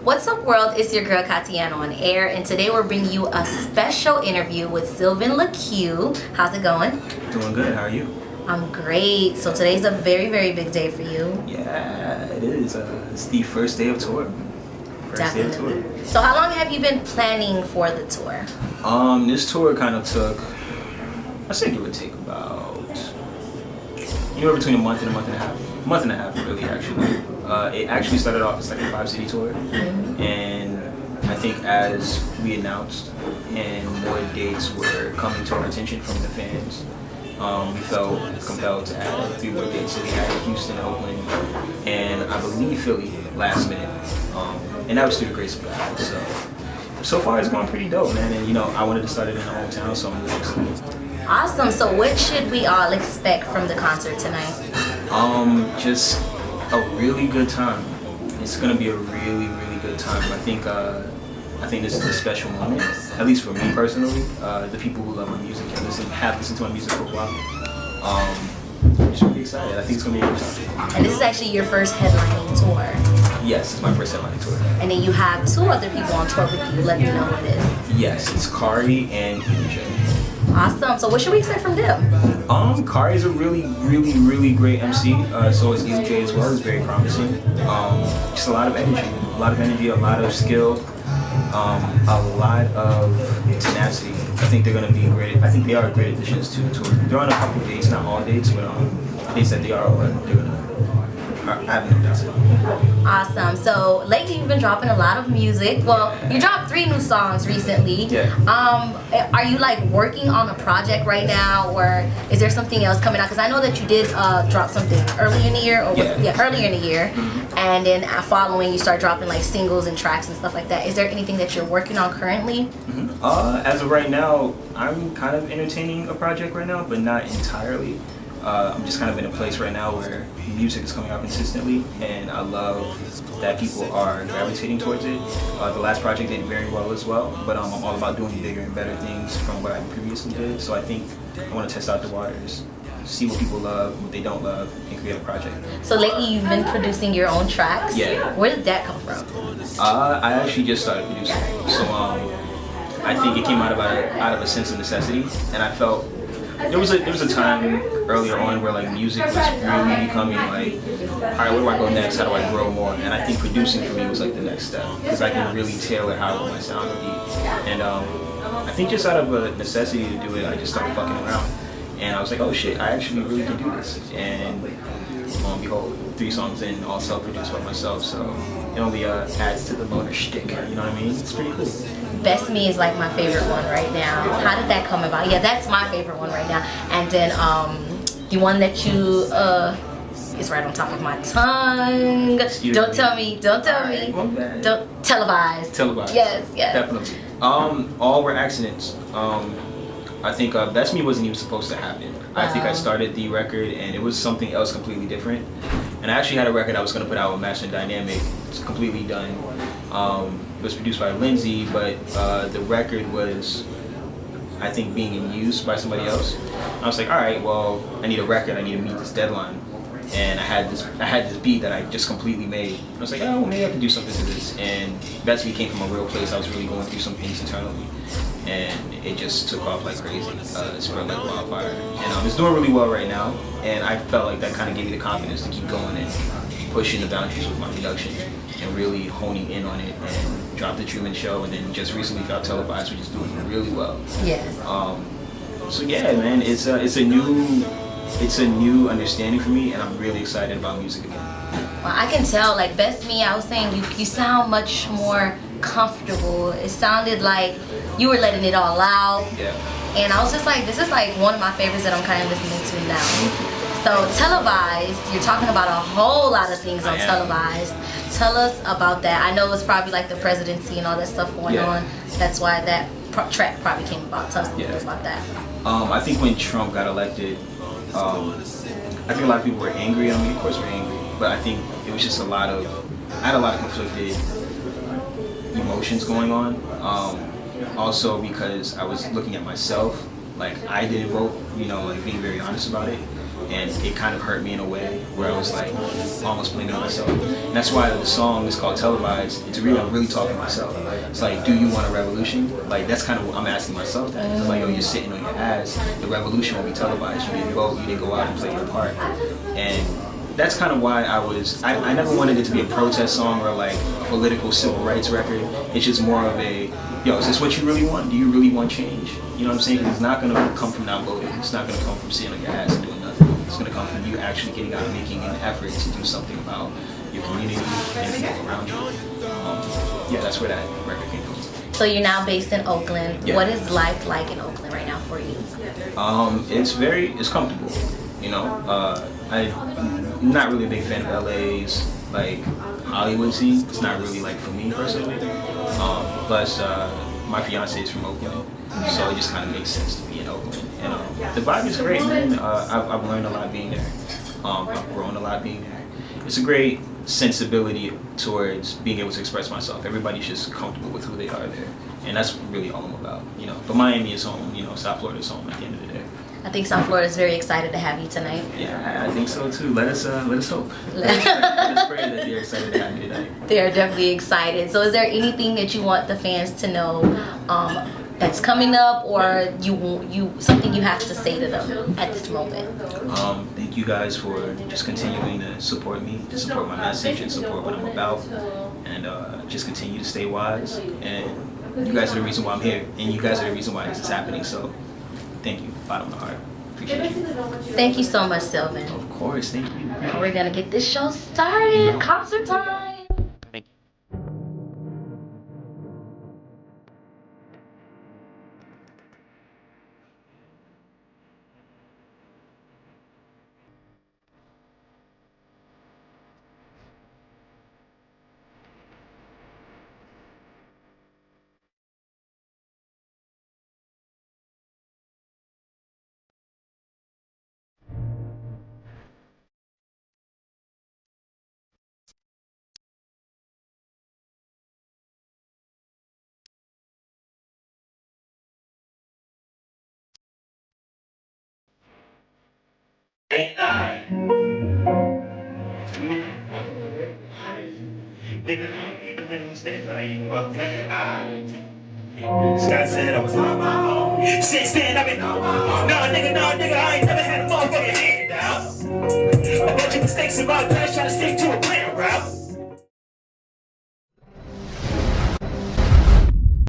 What's up, world? It's your girl Katiana on air, and today we're bringing you a special interview with Sylvan LaCue. How's it going? Doing good. How are you? I'm great. So today's a very, very big day for you. Yeah, it is. It's the first day of tour. Definitely. So how long have you been planning for the tour? This tour kind of took, I say give or take about, anywhere between a month and a half. A month and a half, really, actually. It actually started off as like a 5-city tour, and I think as we announced and more dates were coming to our attention from the fans, we felt compelled to add 3 more dates. So we had Houston, Oakland, and I believe Philly last minute, and that was through the grace of God. So far it's going pretty dope, man, and I wanted to start it in the hometown, so I'm really excited. Awesome. So what should we all expect from the concert tonight? Just a really good time. It's gonna be a really, really good time. I think this is a special moment, at least for me personally. The people who love my music and have listened to my music for a while. I'm just really excited. I think it's gonna be a good time. And this is actually your first headlining tour. Yes, it's my first headlining tour. And then you have 2 other people on tour with you. Let me know who it is. Yes, it's Kari and EJ. Awesome. So what should we expect from them? Kari is a really, really, really great MC. So is EJ as well. It's very promising. Just a lot of energy, a lot of skill, a lot of tenacity. I think they're gonna be great. I think they are great additions to the tour. They're on a couple dates, not all dates, but dates that they are on. They're gonna. I have no doubts about it. Awesome. So lately you've been dropping a lot of music. Well, you dropped 3 new songs recently. Yeah. Are you like working on a project right now, or is there something else coming out? Because I know that you did drop something earlier in the year, or earlier in the year, and then following you start dropping like singles and tracks and stuff like that. Is there anything that you're working on currently? As of right now, I'm kind of entertaining a project right now, but not entirely. I'm just kind of in a place right now where music is coming out consistently, and I love that people are gravitating towards it. The last project did very well as well, but I'm all about doing bigger and better things from what I previously did. So I think I want to test out the waters, see what people love, what they don't love, and create a project. So lately you've been producing your own tracks? Yeah. Where did that come from? I actually just started producing. So I think it came out of a sense of necessity, and I felt there was a time earlier on where like music was really becoming like, all right, where do I go next? How do I grow more? And I think producing for me was like the next step, because I can really tailor how I want my sound to be. And I think just out of a necessity to do it, I just started fucking around, and I was like, oh shit, I actually really can do this. And behold, 3 songs in, all self-produced by myself, so it only adds to the loner shtick. You know what I mean? It's pretty cool. Best Me is like my favorite one right now. How did that come about? Yeah, that's my favorite one right now. And then the one that you is right on top of my tongue. Don't tell me. Don't televise. Televised. Yes. Definitely. All were accidents. I think Best Me wasn't even supposed to happen. I think I started the record and it was something else completely different. And I actually had a record I was going to put out with Master Dynamic. It's completely done. It was produced by Lindsay, but the record was, I think, being in use by somebody else. And I was like, all right, well, I need a record. I need to meet this deadline. And I had this beat that I just completely made. And I was like, oh, well, maybe I can do something to this. And Best Me came from a real place. I was really going through some things internally, and it just took off like crazy. It spread like wildfire, and it's doing really well right now. And I felt like that kind of gave me the confidence to keep going and pushing the boundaries with my production and really honing in on it. And dropped the Truman Show, and then just recently dropped Televised, which is doing really well. Yes. So yeah, man, it's a new understanding for me, and I'm really excited about music again. Well, I can tell, like Best Me, I was saying you sound much more comfortable. It sounded like you were letting it all out. Yeah. And I was just like, this is like one of my favorites that I'm kind of listening to now. So Televised, you're talking about a whole lot of things on Televised. Tell us about that. I know it's probably like the presidency and all that stuff going on. That's why that track probably came about. Tell us a little bit about that. I think when Trump got elected, I think a lot of people were angry. I mean, of course we're angry, but I think it was just I had a lot of conflicted emotions going on. Also because I was looking at myself, like I didn't vote, like being very honest about it. and it kind of hurt me in a way where I was like almost blaming myself. And that's why the song is called Televised. It's really, I'm really talking to myself. It's like, do you want a revolution? Like, that's kind of what I'm asking myself that. It's like, yo, you're sitting on your ass. The revolution will be televised. You didn't vote, you didn't go out and play your part. And that's kind of why I never wanted it to be a protest song or like a political civil rights record. It's just more of a, yo, is this what you really want? Do you really want change? You know what I'm saying? Because it's not going to come from not voting. It's not going to come from sitting on your ass and doing nothing. It's going to come from you actually getting out and making an effort to do something about your community and people around you. Yeah, that's where that record came from. So you're now based in Oakland. Yeah. What is life like in Oakland right now for you? It's comfortable. You know, I'm not really a big fan of LA's like Hollywood scene. It's not really like for me personally. Plus, my fiance is from Oakland, so it just kind of makes sense to be in Oakland. And the vibe is great, man. I've learned a lot being there. I've grown a lot being there. It's a great sensibility towards being able to express myself. Everybody's just comfortable with who they are there, and that's really all I'm about. You know, but Miami is home. You know, South Florida is home at the end of the day. I think South Florida is very excited to have you tonight. Yeah, I think so too. Let us hope. Let us pray that they're excited to have me tonight. They are definitely excited. So is there anything that you want the fans to know that's coming up, or you something you have to say to them at this moment? Thank you guys for just continuing to support me, to support my message and support what I'm about, and just continue to stay wise. And you guys are the reason why I'm here, and you guys are the reason why this is happening. So thank you, bottom of the heart. Appreciate you. Thank you so much, Sylvan. Of course, thank you. We're gonna get this show started. Concert time. Scott said I was on my own. Since then I've been on my own. No nigga, I ain't never had a motherfucking hand down. A bunch of mistakes in my past, trying to stick to it.